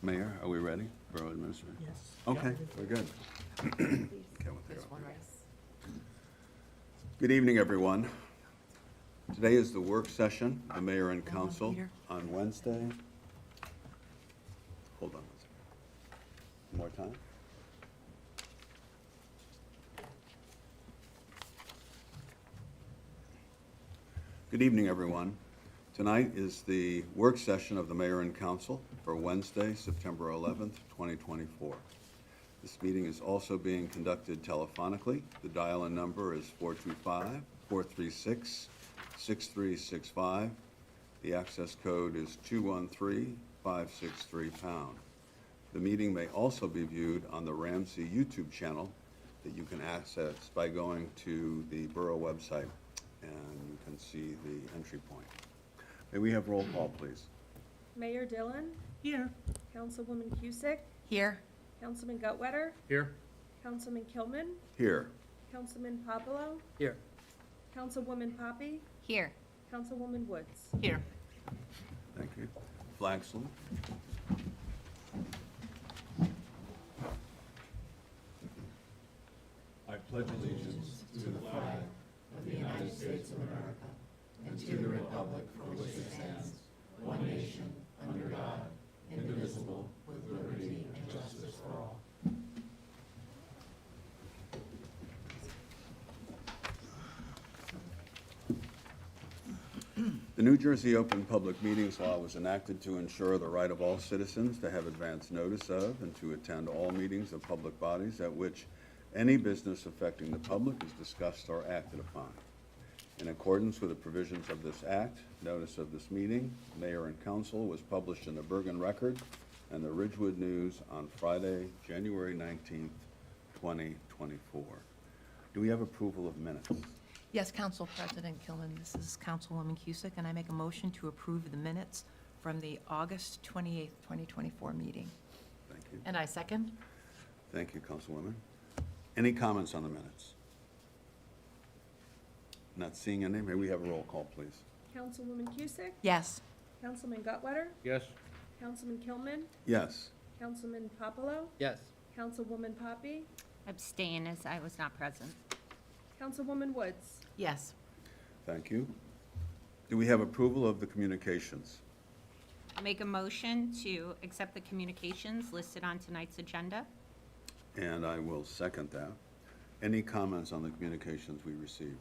Mayor, are we ready? Borough Administrator? Yes. Okay, we're good. Okay, we'll take This it one, off. right? Good evening, everyone. Today is the work session, the mayor and Hold on, council Peter. on Wednesday. Hold on one second. One more time. Good evening, everyone. Tonight is the work session of the mayor and council for Wednesday, September 11th, 2024. This meeting is also being conducted telephonically. The dial-in number is 425-436-6365. The access code is 213563#. The meeting may also be viewed on the Ramsey YouTube channel that you can access by going to the Borough website, and you can see the entry point. May we have roll call, please? Mayor Dillon, Here. Councilwoman Cusick, Here. Councilman Gutwetter, Here. Councilman Kilman, Here. Councilman Popolo, Here. Councilwoman Poppy, Here. Councilwoman Woods. Here. Thank you. Flag salute. I pledge allegiance to the flag of the United States of America and to the republic for which it stands, one nation, under God, indivisible, with liberty and justice for all. The New Jersey Open Public Meetings Law was enacted to ensure the right of all citizens to have advance notice of and to attend all meetings of public bodies at which any business affecting the public is discussed or acted upon. In accordance with the provisions of this act, notice of this meeting, mayor and council, was published in the Bergen Record and the Ridgewood News on Friday, January 19th, 2024. Do we have approval of minutes? Yes, Council President Kilman, this is Councilwoman Cusick, and I make a motion to approve the minutes from the August 28th, 2024 meeting. Thank you. And I second. Thank you, Councilwoman. Any comments on the minutes? Not seeing any. May we have a roll call, please? Councilwoman Cusick, Yes. Councilman Gutwetter, Yes. Councilman Kilman, Yes. Councilman Popolo, Yes. Councilwoman Poppy, Abstain as I was not present. Councilwoman Woods. Yes. Thank you. Do we have approval of the communications? I'll make a motion to accept the communications listed on tonight's agenda. And I will second that. Any comments on the communications we received?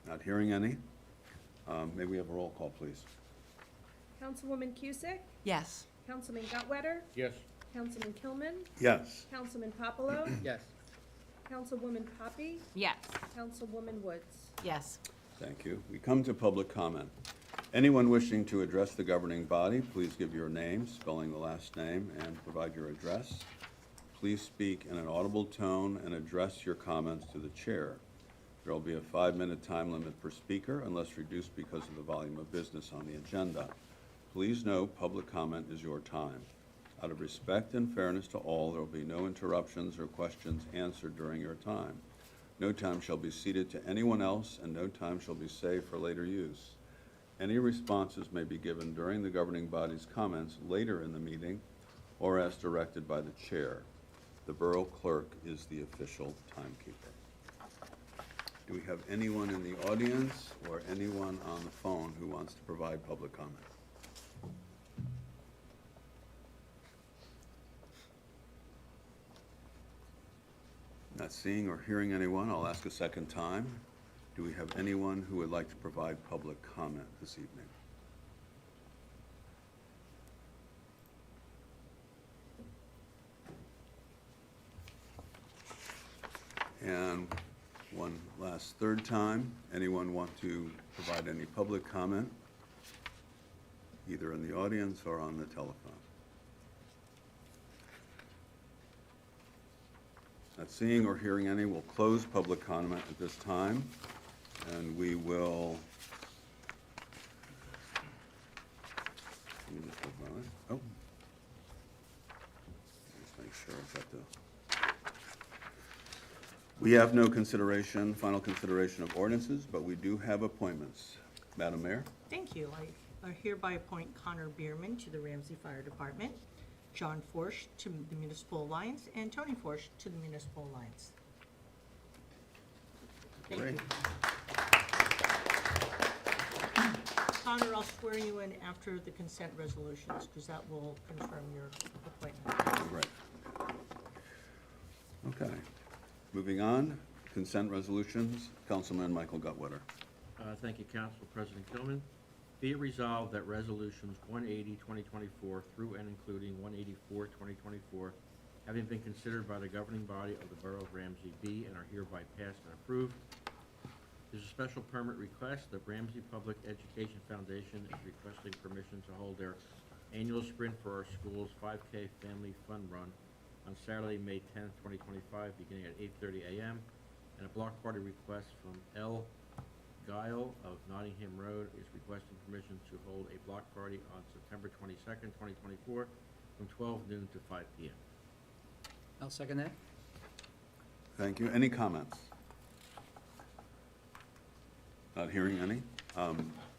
Not hearing any. May we have a roll call, please? Councilwoman Cusick, Yes. Councilman Gutwetter, Yes. Councilman Kilman, Yes. Councilman Popolo, Yes. Councilwoman Poppy, Yes. Councilwoman Woods. Yes. Thank you. We come to public comment. Anyone wishing to address the governing body, please give your name, spelling the last name, and provide your address. Please speak in an audible tone and address your comments to the chair. There will be a 5-minute time limit per speaker unless reduced because of the volume of business on the agenda. Please note, public comment is your time. Out of respect and fairness to all, there will be no interruptions or questions answered during your time. No time shall be ceded to anyone else, and no time shall be saved for later use. Any responses may be given during the governing body's comments later in the meeting or as directed by the chair. The borough clerk is the official timekeeper. Do we have anyone in the audience or anyone on the phone who wants to provide public comment? Not seeing or hearing anyone, I'll ask a second time. Do we have anyone who would like to provide public comment this evening? And one last third time, anyone want to provide any public comment, either in the audience or on the telephone? Not seeing or hearing any, we'll close public comment at this time, and we will. Let me just look my list. Oh. Just make sure I've got the. We have no consideration, final consideration of ordinances, but we do have appointments. Madam Mayor? Thank you. hereby appoint Connor Bierman to the Ramsey Fire Department, John Forsch to the Municipal Alliance, and Tony Forsch to the Municipal Alliance. Thank Great. you. Connor, I'll swear you in after the consent resolutions, because that will confirm your appointment. Right. Okay. Moving on, consent resolutions. Councilman Michael Guttwetter. Thank you, Council President Gilman. Be it resolved that resolutions 180, 2024 through and including 184, 2024, having been considered by the governing body of the Borough of Ramsey, be and are hereby passed and approved. There's a special permit request. The Ramsey Public Education Foundation is requesting permission to hold their annual sprint for our school's 5K Family Fun Run on Saturday, May 10th, 2025, beginning at 8:30 a.m. And a block party request from L. Guile of Nottingham Road is requesting permission to hold a block party on September 22nd, 2024, from 12 noon to 5 p.m. I'll second that. Thank you. Any comments? Not hearing any.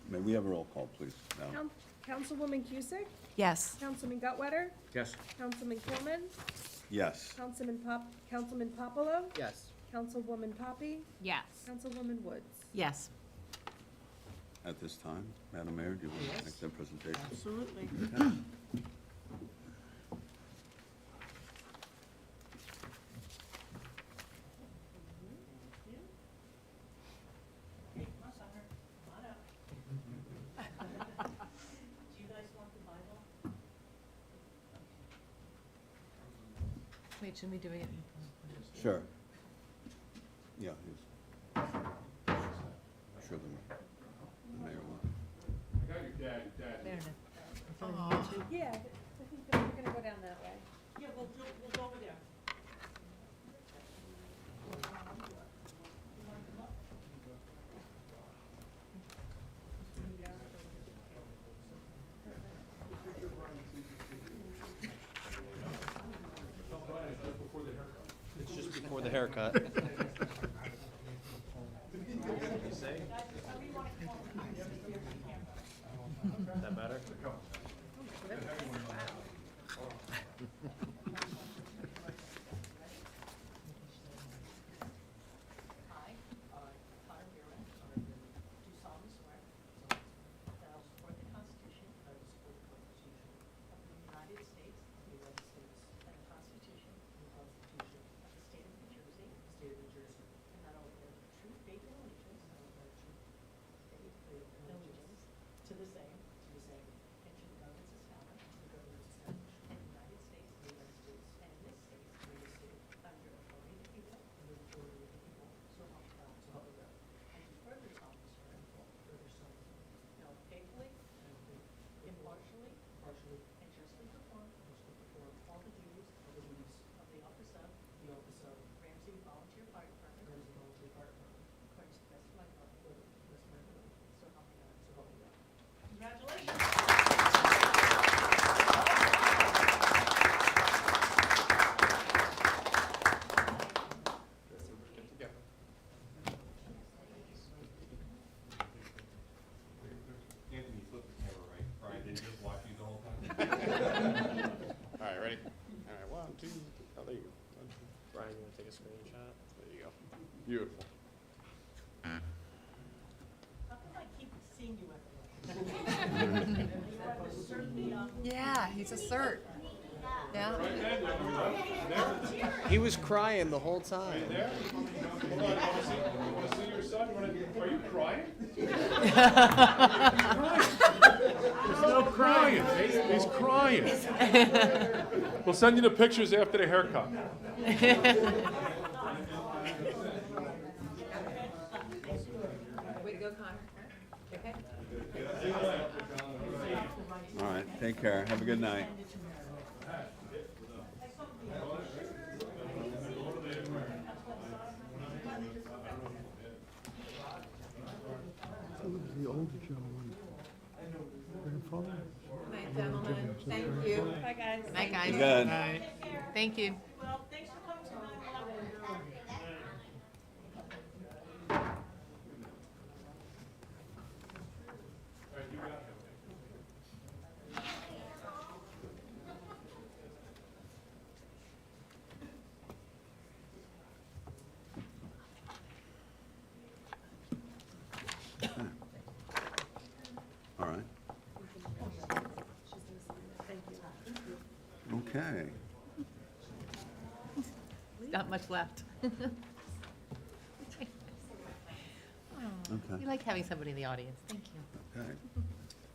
May we have a roll call, please? Now. Councilwoman Cusick? Yes. Councilman Guttwetter? Yes. Councilman Kilman? Yes. Councilman Popolo? Yes. Councilwoman Poppy? Yes. Councilwoman Woods? Yes. At this time, Madam Mayor, do you want to Yes. make that presentation? Absolutely. Wait, should we do it? Sure. Yeah, yes. Sure, the mayor will. There it is. Yeah, I think that we're gonna go down that way. Yeah, we'll go over there. It's just before the haircut. Is that better? I, Connor Bierman, do solemnly swear that I will support the Constitution of the United States and the Constitution of the State of New Jersey, and that I will bear true faith and allegiance to the same and to the governments established in the United States and in this state under authority of the people, so help me God. And to further solemnly swear that I will faithfully, impartially, and justly perform all the duties of the office of Ramsey Volunteer Fire Department according to the best of my ability. So help me God. Congratulations. Anthony, flip the camera right. Brian didn't just watch you the whole time. All right, ready? All right, 1, 2. Oh, there you go. 1, 2. Brian, you want to take a screenshot? There you go. Beautiful. How come I keep seeing you everywhere? Yeah, he's a cert. Yeah. He was crying the whole time. There? Hold on, I want to see your son. Are you crying? He's still crying. He's crying. We'll send you the pictures after the haircut. Way to go, Connor. Okay. All right, take care. Have a good night. The older gentleman, grandfather? Night, gentlemen. Thank you. Bye, guys. Night, guys. Be good. Thank you. Well, thanks for coming tonight. Okay. Not much left. Okay. We like having somebody in the audience. Thank you. Okay.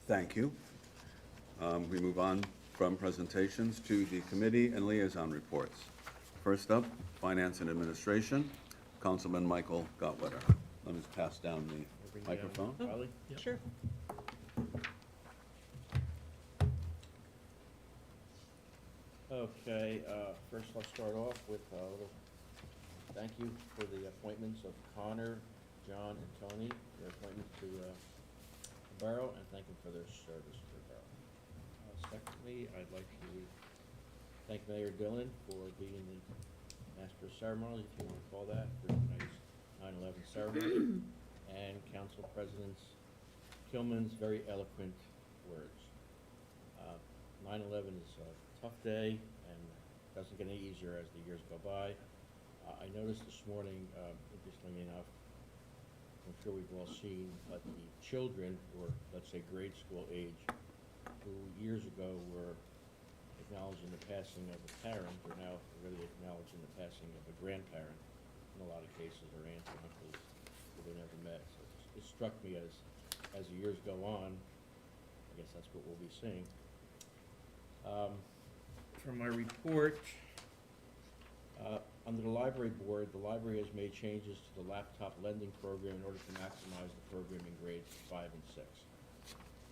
Thank you. We move on from presentations to the committee and liaison reports. First up, Finance and Administration, Councilman Michael Gottwetter. Let me pass down the microphone. Wiley? Sure. Okay, first I'll start off with a little thank you for the appointments of Connor, John, and Tony, their appointments to the borough, and thank them for their service to the borough. Secondly, I'd like to thank Mayor Dillon for being the master of ceremonies, if you want to call that, for tonight's 9/11 ceremony, and Council President Kilman's very eloquent words. 9/11 is a tough day and doesn't get any easier as the years go by. I noticed this morning, interestingly enough, I'm sure we've all seen, but the children, or let's say grade school age, who years ago were acknowledging the passing of a parent, are now really acknowledging the passing of a grandparent, in a lot of cases, or aunts and uncles who they never met. So it struck me as the years go on, I guess that's what we'll be seeing. From my report, under the library board, the library has made changes to the laptop lending program in order to maximize the program in grades 5 and 6.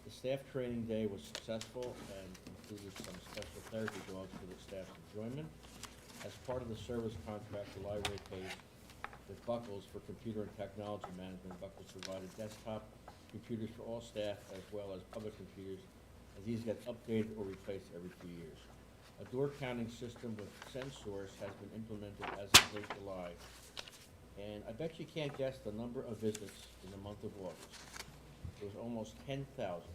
The staff training day was successful and included some special therapy dogs for the staff's enjoyment. As part of the service contract, the library pays with Buckles for computer and technology management. Buckles provided desktop computers for all staff as well as public computers, as these get updated or replaced every few years. A door counting system with sensors has been implemented as of late July, and I bet you can't guess the number of visits in the month of August. It was almost 10,000.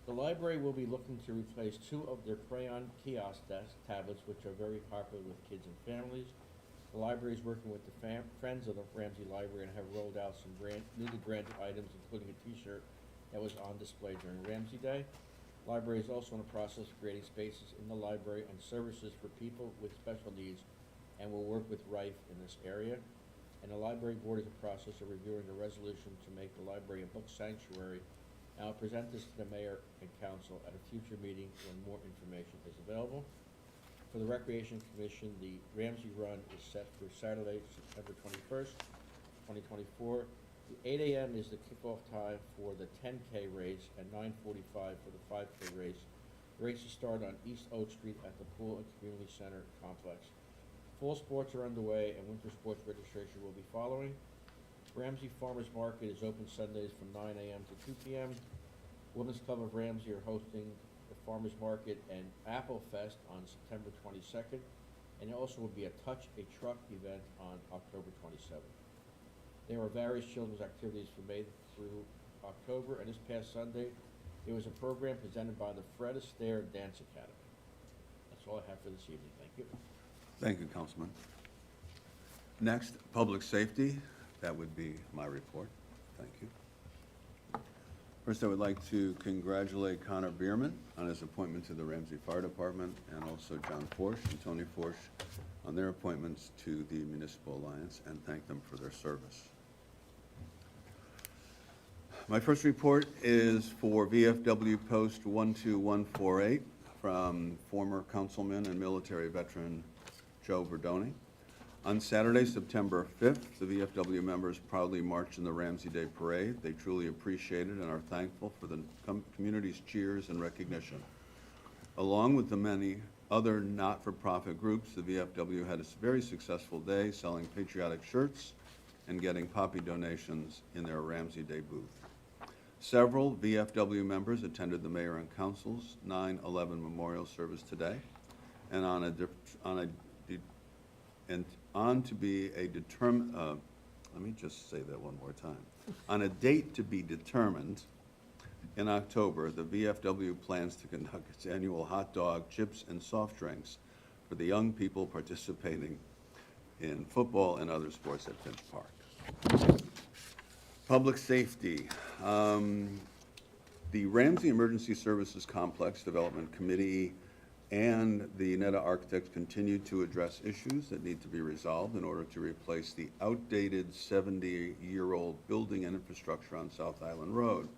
The library will be looking to replace 2 of their crayon kiosk tablets, which are very popular with kids and families. The library is working with the Friends of the Ramsey Library and have rolled out some newly branded items, including a T-shirt that was on display during Ramsey Day. The library is also in the process of creating spaces in the library and services for people with special needs, and will work with Rife in this area. And the library board is in the process of reviewing a resolution to make the library a book sanctuary. And I'll present this to the mayor and council at a future meeting when more information is available. For the Recreation Commission, the Ramsey Run is set for Saturday, September 21st, 2024. The 8 a.m. is the kickoff time for the 10K race and 9:45 for the 5K race. The races start on East Oak Street at the Pool and Community Center complex. Fall sports are underway and winter sports registration will be following. Ramsey Farmers Market is open Sundays from 9 a.m. to 2 p.m. Women's Club of Ramsey are hosting the Farmers Market and Apple Fest on September 22nd, and there also will be a Touch a Truck event on October 27th. There are various children's activities from May through October, and this past Sunday, there was a program presented by the Fred Astaire Dance Academy. That's all I have for this evening. Thank you. Thank you, Councilman. Next, Public Safety. That would be my report. Thank you. First, I would like to congratulate Connor Bierman on his appointment to the Ramsey Fire Department, and also John Forsch and Tony Forsch on their appointments to the Municipal Alliance, and thank them for their service. My first report is for VFW Post 12148 from former councilman and military veteran Joe Verdoni. On Saturday, September 5th, the VFW members proudly marched in the Ramsey Day Parade. They truly appreciate it and are thankful for the community's cheers and recognition. Along with the many other not-for-profit groups, the VFW had a very successful day selling patriotic shirts and getting poppy donations in their Ramsey Day booth. Several VFW members attended the mayor and council's 9/11 memorial service today, and let me just say that one more time. On a date to be determined, in October, the VFW plans to conduct its annual hot dog, chips, and soft drinks for the young people participating in football and other sports at Finch Park. Public safety. The Ramsey Emergency Services Complex Development Committee And the Netta architects continue to address issues that need to be resolved in order to replace the outdated 70-year-old building and infrastructure on South Island Road.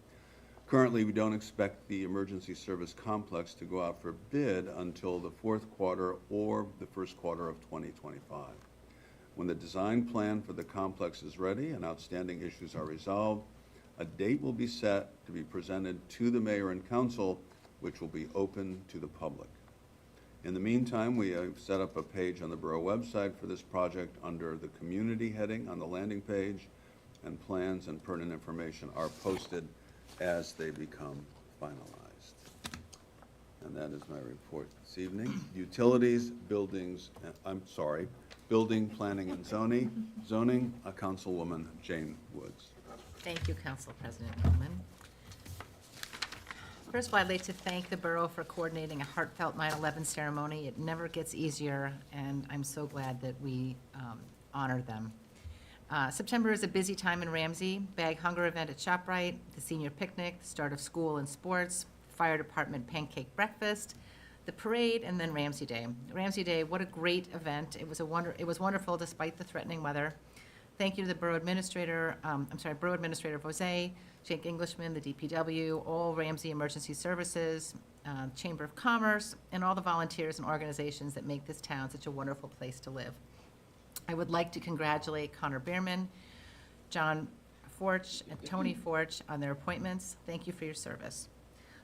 Currently, we don't expect the emergency service complex to go out for bid until the fourth quarter or the first quarter of 2025. When the design plan for the complex is ready and outstanding issues are resolved, a date will be set to be presented to the mayor and council, which will be open to the public. In the meantime, we have set up a page on the borough website for this project under the community heading on the landing page, and plans and pertinent information are posted as they become finalized. And that is my report this evening. Utilities, buildings, building, planning, and zoning, Councilwoman Jane Woods. Thank you, Council President Gilman. First of all, I'd like to thank the borough for coordinating a heartfelt 9/11 ceremony. It never gets easier, and I'm so glad that we honor them. September is a busy time in Ramsey. Bag hunger event at ShopRite, the senior picnic, the start of school and sports, fire department pancake breakfast, the parade, and then Ramsey Day. Ramsey Day, what a great event. It was wonderful despite the threatening weather. Thank you to the Borough Administrator Vosay, Jake Englishman, the DPW, all Ramsey Emergency Services, Chamber of Commerce, and all the volunteers and organizations that make this town such a wonderful place to live. I would like to congratulate Connor Behrman, John Forch, and Tony Forch on their appointments. Thank you for your service.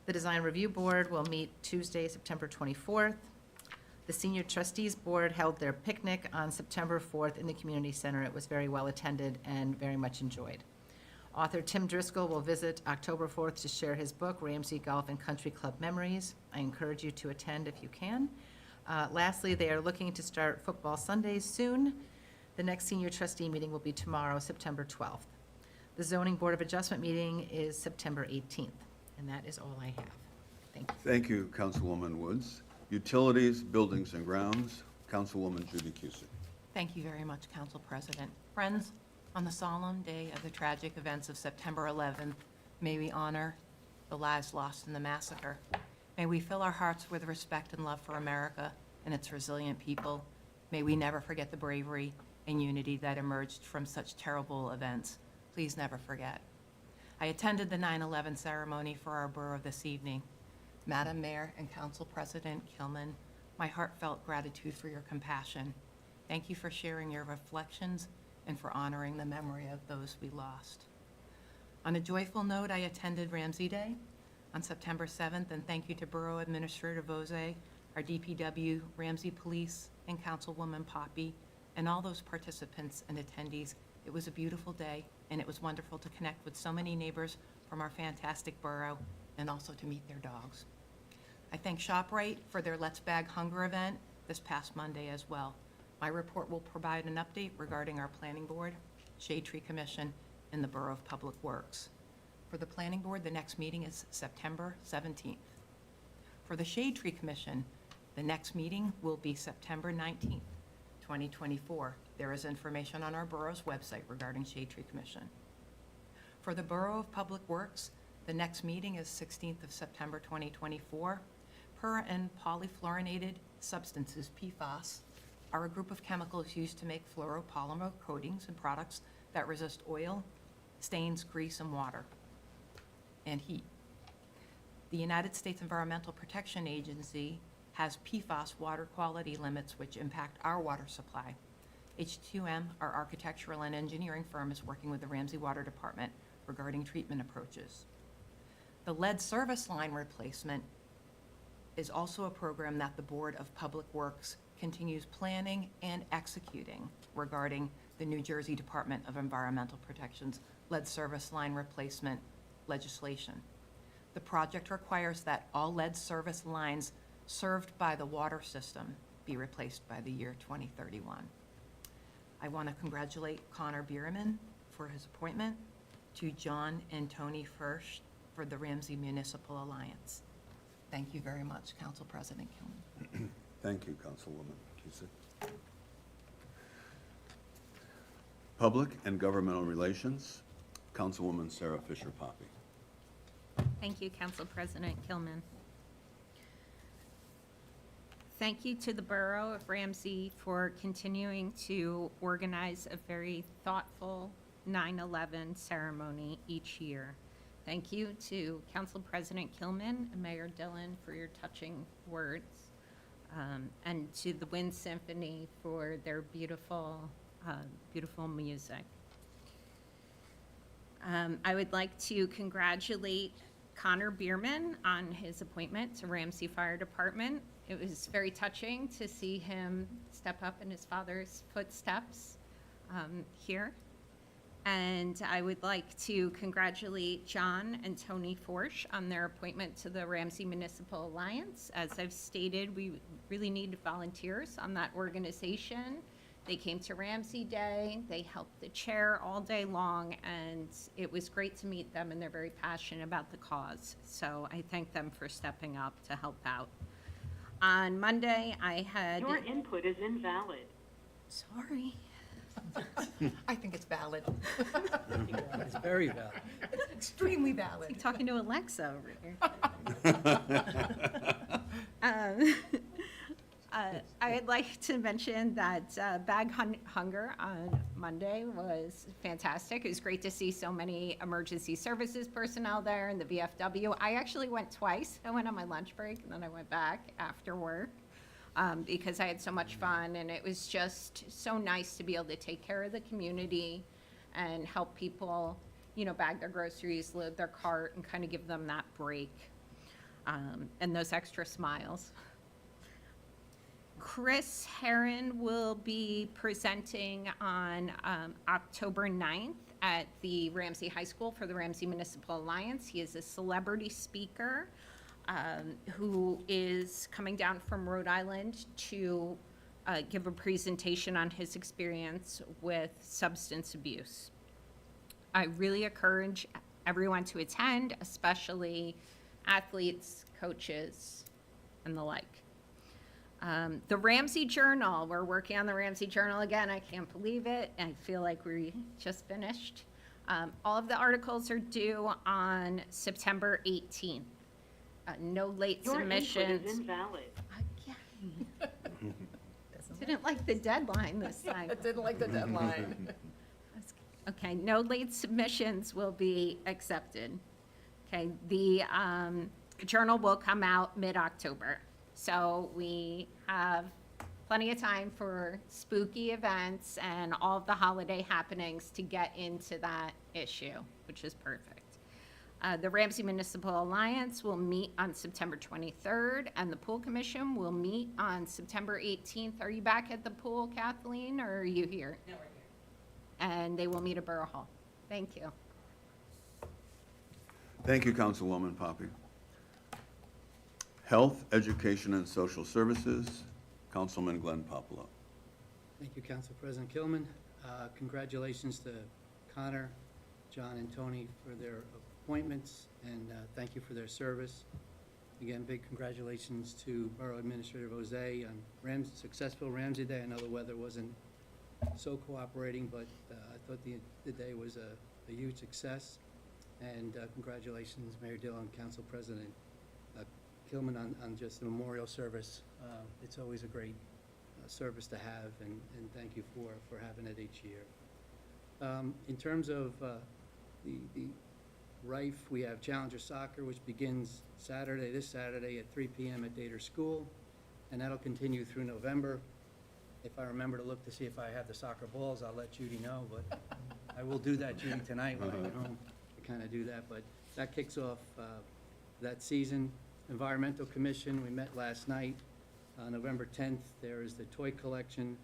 The Design Review Board will meet Tuesday, September 24th. The Senior Trustees Board held their picnic on September 4th in the Community Center. It was very well attended and very much enjoyed. Author Tim Driscoll will visit October 4th to share his book, Ramsey Golf and Country Club Memories. I encourage you to attend if you can. Lastly, they are looking to start football Sundays soon. The next Senior Trustee meeting will be tomorrow, September 12th. The Zoning Board of Adjustment meeting is September 18th, and that is all I have. Thank you. Thank you, Councilwoman Woods. Utilities, buildings, and grounds, Councilwoman Judy Cusick. Thank you very much, Council President. Friends, on the solemn day of the tragic events of September 11th, may we honor the lives lost in the massacre. May we fill our hearts with respect and love for America and its resilient people. May we never forget the bravery and unity that emerged from such terrible events. Please never forget. I attended the 9/11 ceremony for our borough this evening. Madam Mayor and Council President Kilman, my heartfelt gratitude for your compassion. Thank you for sharing your reflections and for honoring the memory of those we lost. On a joyful note, I attended Ramsey Day on September 7th, and thank you to Borough Administrator Vosay, our DPW, Ramsey Police, and Councilwoman Poppy, and all those participants and attendees. It was a beautiful day, and it was wonderful to connect with so many neighbors from our fantastic borough and also to meet their dogs. I thank ShopRite for their Let's Bag Hunger event this past Monday as well. My report will provide an update regarding our Planning Board, Shade Tree Commission, and the Borough of Public Works. For the Planning Board, the next meeting is September 17th. For the Shade Tree Commission, the next meeting will be September 19th, 2024. There is information on our borough's website regarding Shade Tree Commission. For the Borough of Public Works, the next meeting is 16th of September 2024. Per and polyfluorinated substances, PFAS, are a group of chemicals used to make fluoropolymer coatings and products that resist oil, stains, grease, and water, and heat. The United States Environmental Protection Agency has PFAS water quality limits which impact our water supply. H2M, our architectural and engineering firm, is working with the Ramsey Water Department regarding treatment approaches. The lead service line replacement is also a program that the Board of Public Works continues planning and executing regarding the New Jersey Department of Environmental Protection's lead service line replacement legislation. The project requires that all lead service lines served by the water system be replaced by the year 2031. I want to congratulate Connor Bierman for his appointment, to John and Tony First for the Ramsey Municipal Alliance. Thank you very much, Council President Kilman. Thank you, Councilwoman Cusick. Public and Governmental Relations, Councilwoman Sarah Fisher Poppy. Thank you, Council President Kilman. Thank you to the Borough of Ramsey for continuing to organize a very thoughtful 9/11 ceremony each year. Thank you to Council President Kilman and Mayor Dillon for your touching words, and to the Wind Symphony for their beautiful, beautiful music. I would like to congratulate Connor Bierman on his appointment to Ramsey Fire Department. It was very touching to see him step up in his father's footsteps here. And I would like to congratulate John and Tony Forsch on their appointment to the Ramsey Municipal Alliance. As I've stated, we really need volunteers on that organization. They came to Ramsey Day, they helped the chair all day long, and it was great to meet them, and they're very passionate about the cause. So I thank them for stepping up to help out. On Monday, I had... Your input is invalid. Sorry. I think it's valid. It's very valid. It's extremely valid. I'm talking to Alexa over here. I would like to mention that Bag Hunger on Monday was fantastic. It was great to see so many emergency services personnel there and the VFW. I actually went twice. I went on my lunch break and then I went back after work because I had so much fun, and it was just so nice to be able to take care of the community and help people, you know, bag their groceries, load their cart, and kind of give them that break and those extra smiles. Chris Herron will be presenting on October 9th at the Ramsey High School for the Ramsey Municipal Alliance. He is a celebrity speaker who is coming down from Rhode Island to give a presentation on his experience with substance abuse. I really encourage everyone to attend, especially athletes, coaches, and the like. The Ramsey Journal, we're working on the Ramsey Journal again. I can't believe it. I feel like we just finished. All of the articles are due on September 18th. No late Your submissions. input is invalid. Again. Didn't like the deadline this time. Didn't like the deadline. Okay, no late submissions will be accepted. Okay, the journal will come out mid-October. So we have plenty of time for spooky events and all of the holiday happenings to get into that issue, which is perfect. The Ramsey Municipal Alliance will meet on September 23rd, and the Pool Commission will meet on September 18th. Are you back at the pool, Kathleen, or are you here? No, we're here. And they will meet at Borough Hall. Thank you. Thank you, Councilwoman Poppy. Health, Education, and Social Services, Councilman Glenn Popolo. Thank you, Council President Kilman. Congratulations to Connor, John, and Tony for their appointments, and thank you for their service. Again, big congratulations to Borough Administrator Jose on successful Ramsey Day. I know the weather wasn't so cooperating, but I thought the day was a huge success. And congratulations, Mayor Dillon, Council President Kilman, on just the memorial service. It's always a great service to have, and thank you for having it each year. In terms of the Rife, we have Challenger Soccer, which begins this Saturday at 3 p.m. at Dater School, and that'll continue through November. If I remember to look to see if I have the soccer balls, I'll let Judy know, but I will do that, Judy, tonight when I get home to kind of do that. But that kicks off that season. Environmental Commission, we met last night. November 10th, there is the toy collection,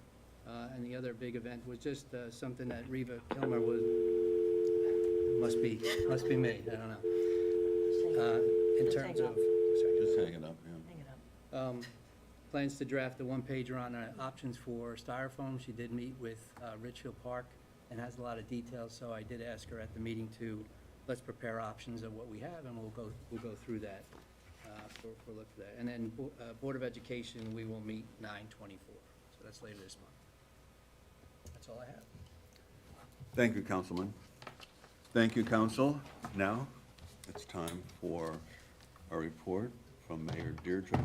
and the other big event was just something that Reva Kilmer must be me, I don't know. In terms of, Just hang it up, yeah. Hang it up. plans to draft a one-pager on options for styrofoam. She did meet with Richfield Park and has a lot of details, so I did ask her at the meeting to, let's prepare options of what we have, and we'll go through that. For look for that. And then Board of Education, we will meet 9/24, so that's later this month. That's all I have. Thank you, Councilman. Thank you, Council. Now, it's time for a report from Mayor Deirdre.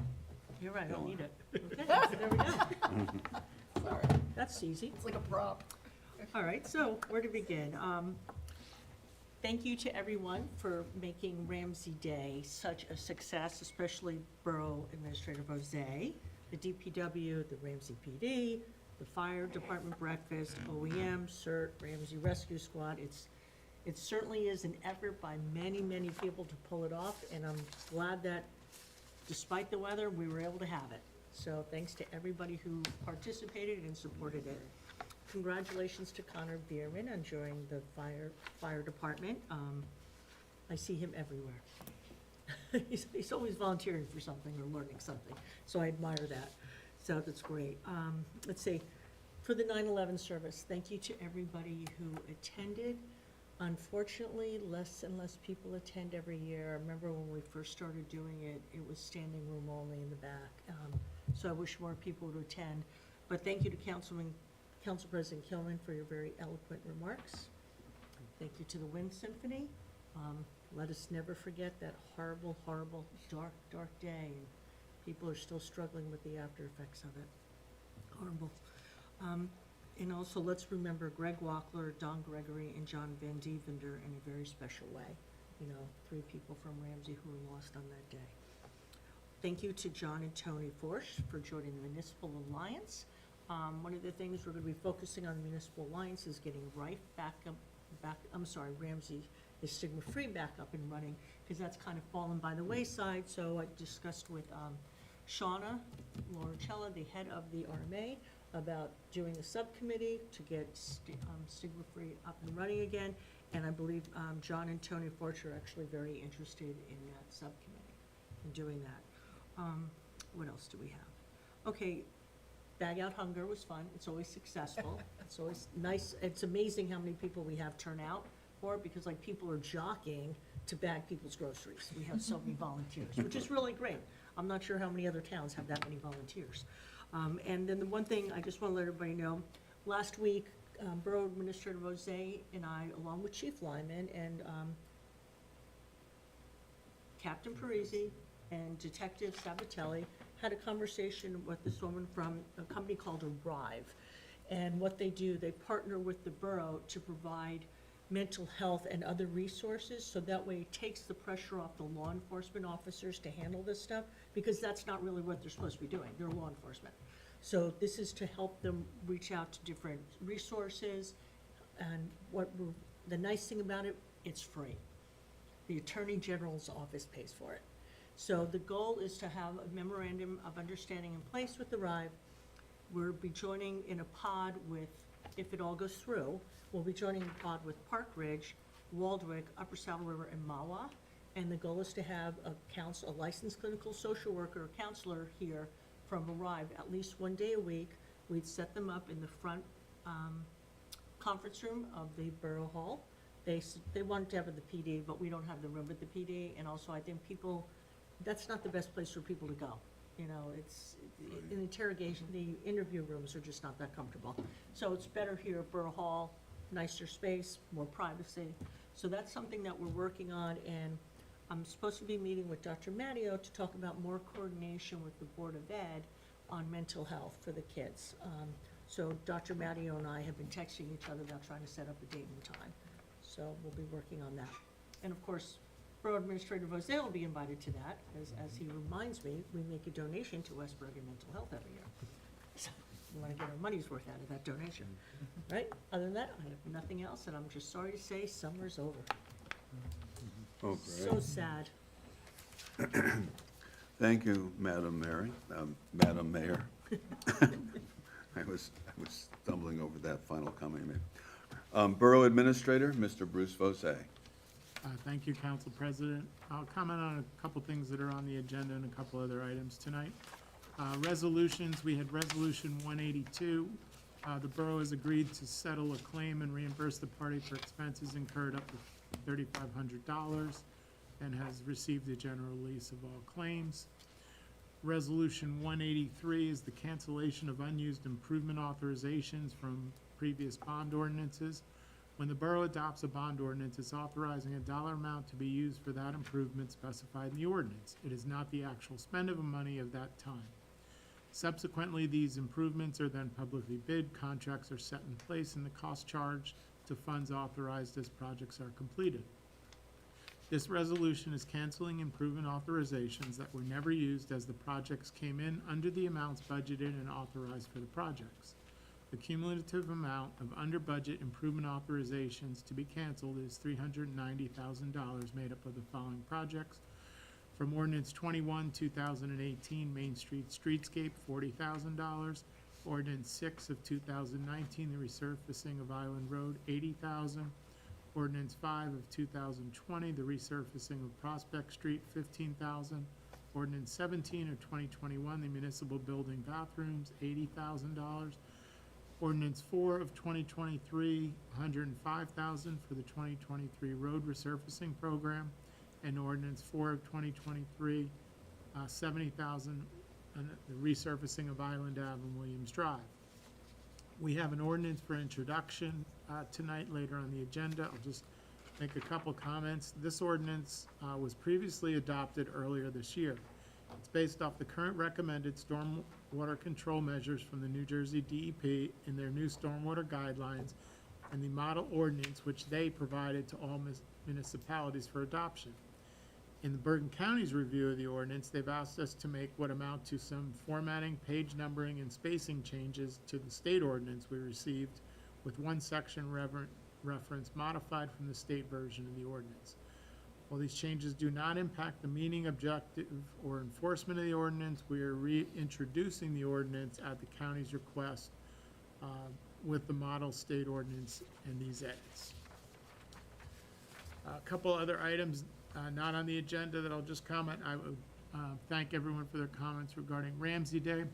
You're right, I don't Dillon. need it. Okay, there we go. Sorry, That's easy. it's like a prop. All right, so where to begin? Thank you to everyone for making Ramsey Day such a success, especially Borough Administrator Jose, the DPW, the Ramsey PD, the Fire Department Breakfast, OEM, CERT, Ramsey Rescue Squad. It certainly is an effort by many, many people to pull it off, and I'm glad that despite the weather, we were able to have it. So thanks to everybody who participated and supported it. Congratulations to Connor Bierman on joining the fire department. I see him everywhere. He's always volunteering for something or learning something, so I admire that. So that's great. Let's see, for the 9/11 service, thank you to everybody who attended. Unfortunately, less and less people attend every year. I remember when we first started doing it, it was standing room only in the back. So I wish more people would attend. But thank you to Council President Kilman for your very eloquent remarks. Thank you to the Wind Symphony. Let us never forget that horrible, horrible, dark, dark day. And people are still struggling with the after effects of it. Horrible. And also, let's remember Greg Wackler, Don Gregory, and John Van Dievender in a very special way. You know, 3 people from Ramsey who were lost on that day. Thank you to John and Tony Forsch for joining the Municipal Alliance. One of the things we're going to be focusing on the Municipal Alliance is getting Ramsey is stigma-free back up and running, because that's kind of fallen by the wayside. So I discussed with Shauna Lauricella, the head of the RMA, about doing a subcommittee to get stigma-free up and running again. And I believe John and Tony Forch are actually very interested in that subcommittee, in doing that. What else do we have? Okay, Bag Out Hunger was fun. It's always successful. It's always nice. It's amazing how many people we have turn out for it, because like people are jockeying to bag people's groceries. We have so many volunteers, which is really great. I'm not sure how many other towns have that many volunteers. And then the one thing I just want to let everybody know, last week, Borough Administrator Jose and I, along with Chief Lyman and Captain Parisi and Detective Sabatelli, had a conversation with this woman from a company called Arrive. And what they do, they partner with the borough to provide mental health and other resources, so that way it takes the pressure off the law enforcement officers to handle this stuff, because that's not really what they're supposed to be doing. They're law enforcement. So this is to help them reach out to different resources, and the nice thing about it, it's free. The Attorney General's office pays for it. So the goal is to have a memorandum of understanding in place with the Arrive. We'll be joining in a pod with, if it all goes through, we'll be joining a pod with Park Ridge, Waldwick, Upper Saddle River, and Mawa. And the goal is to have a licensed clinical social worker or counselor here from Arrive at least one day a week. We'd set them up in the front conference room of the Borough Hall. They wanted to have it at the PD, but we don't have the room at the PD. And also, I think that's not the best place for people to go. You know, it's, in interrogation, the interview rooms are just not that comfortable. So it's better here at Borough Hall, nicer space, more privacy. So that's something that we're working on, and I'm supposed to be meeting with Dr. Matteo to talk about more coordination with the Board of Ed on mental health for the kids. So Dr. Matteo and I have been texting each other about trying to set up a date and time. So we'll be working on that. And of course, Borough Administrator Jose will be invited to that, as he reminds me, we make a donation to West Bergen Mental Health every year. So we want to get our money's worth out of that donation, right? Other than that, I have nothing else, and I'm just sorry to say, summer's over. Oh, So great. sad. Thank you, Madam Mayor. I was stumbling over that final comment you made. Borough Administrator, Mr. Bruce Vose. Thank you, Council President. I'll comment on a couple things that are on the agenda and a couple other items tonight. Resolutions, we had Resolution 182. The borough has agreed to settle a claim and reimburse the party for expenses incurred up to $3,500 and has received a general release of all claims. Resolution 183 is the cancellation of unused improvement authorizations from previous bond ordinances. When the borough adopts a bond ordinance, it's authorizing a dollar amount to be used for that improvement specified in the ordinance. It is not the actual spend of money of that time. Subsequently, these improvements are then publicly bid, contracts are set in place, and the cost charged to funds authorized as projects are completed. This resolution is canceling improvement authorizations that were never used as the projects came in under the amounts budgeted and authorized for the projects. The cumulative amount of under-budget improvement authorizations to be canceled is $390,000, made up of the following projects. From Ordinance 21, 2018, Main Street Streetscape, $40,000. Ordinance 6 of 2019, the resurfacing of Island Road, $80,000. Ordinance 5 of 2020, the resurfacing of Prospect Street, $15,000. Ordinance 17 of 2021, the municipal building bathrooms, $80,000. Ordinance 4 of 2023, $105,000 for the 2023 road resurfacing program. And Ordinance 4 of 2023, $70,000, the resurfacing of Island Ave and Williams Drive. We have an ordinance for introduction tonight, later on the agenda. I'll just make a couple comments. This ordinance was previously adopted earlier this year. It's based off the current recommended stormwater control measures from the New Jersey DEP in their new stormwater guidelines and the model ordinance which they provided to all municipalities for adoption. In the Bergen County's review of the ordinance, they've asked us to make what amount to some formatting, page numbering, and spacing changes to the state ordinance we received, with one section reference modified from the state version of the ordinance. While these changes do not impact the meaning, objective, or enforcement of the ordinance, we are reintroducing the ordinance at the county's request with the model state ordinance and these edits. A couple other items not on the agenda that I'll just comment. I would thank everyone for their comments regarding Ramsey Day.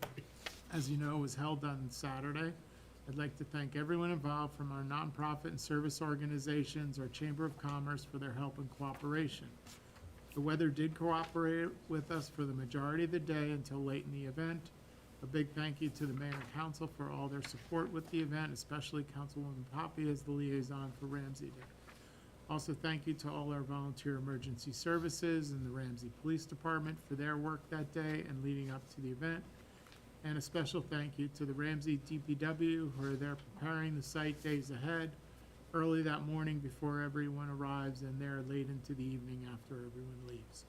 As you know, it was held on Saturday. I'd like to thank everyone involved, from our nonprofit and service organizations, our Chamber of Commerce, for their help and cooperation. The weather did cooperate with us for the majority of the day until late in the event. A big thank you to the mayor and council for all their support with the event, especially Councilwoman Poppy as the liaison for Ramsey Day. Also, thank you to all our volunteer emergency services and the Ramsey Police Department for their work that day and leading up to the event. And a special thank you to the Ramsey DPW, who are there preparing the site days ahead, early that morning before everyone arrives, and there late into the evening after everyone leaves.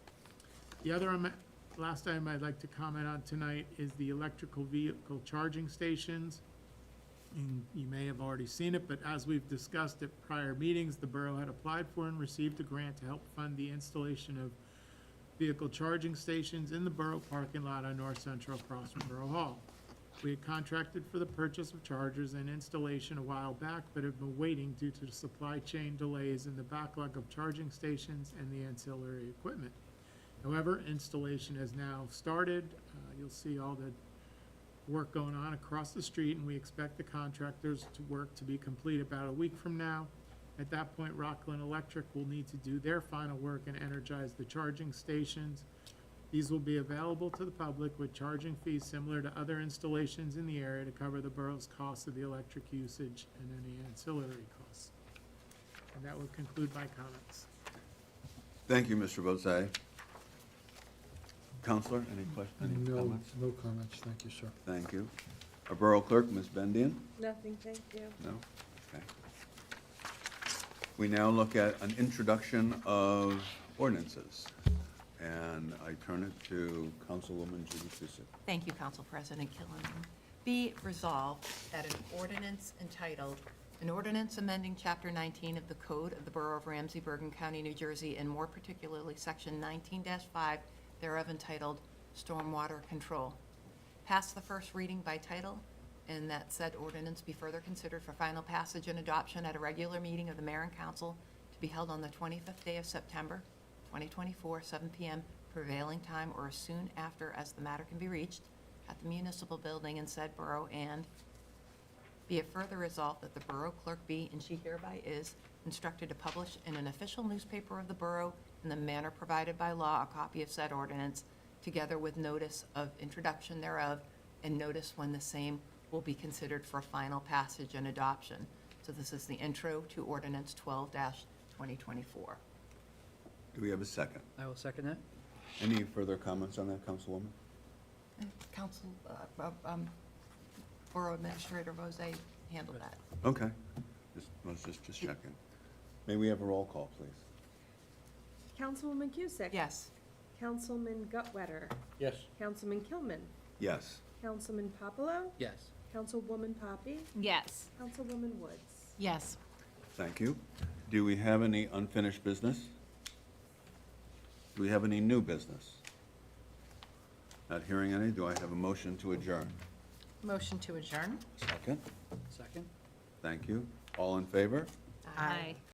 The other last item I'd like to comment on tonight is the electrical vehicle charging stations. And you may have already seen it, but as we've discussed at prior meetings, the borough had applied for and received a grant to help fund the installation of vehicle charging stations in the borough parking lot on North Central across from Borough Hall. We had contracted for the purchase of chargers and installation a while back, but have been waiting due to the supply chain delays and the backlog of charging stations and the ancillary equipment. However, installation has now started. You'll see all the work going on across the street, and we expect the contractors to work to be complete about a week from now. At that point, Rockland Electric will need to do their final work and energize the charging stations. These will be available to the public with charging fees similar to other installations in the area to cover the borough's cost of the electric usage and any ancillary costs. And that will conclude my comments. Thank you, Mr. Bozay. Counselor, any questions, any comments? No comments, thank you, sir. Thank you. Our Borough Clerk, Ms. Bendian? Nothing, thank you. No? Okay. We now look at an introduction of ordinances. And I turn it to Councilwoman Judy Sousa. Thank you, Council President Killen. Be it resolved that an ordinance entitled, an ordinance amending Chapter 19 of the Code of the Borough of Ramsey, Bergen County, New Jersey, and more particularly Section 19-5 thereof entitled Stormwater Control. Pass the first reading by title, and that said ordinance be further considered for final passage and adoption at a regular meeting of the Mayor and Council to be held on the 25th day of September, 2024, 7 p.m. prevailing time or as soon after as the matter can be reached at the municipal building in said borough, and be it further resolved that the borough clerk be, and she hereby is, instructed to publish in an official newspaper of the borough in the manner provided by law a copy of said ordinance, together with notice of introduction thereof, and notice when the same will be considered for final passage and adoption. So this is the intro to ordinance 12-2024. Do we have a second? I will second that. Any further comments on that, Councilwoman? Council, Borough Administrator Rose handled that. Okay, just checking. May we have a roll call, please? Councilwoman Cusick? Yes. Councilman Gutwetter? Yes. Councilman Kilman? Yes. Councilman Popolo? Yes. Councilwoman Poppy? Yes. Councilwoman Woods? Yes. Thank you. Do we have any unfinished business? Do we have any new business? Not hearing any, do I have a motion to adjourn? Motion to adjourn? Second? Second? Thank you. All in favor? Aye.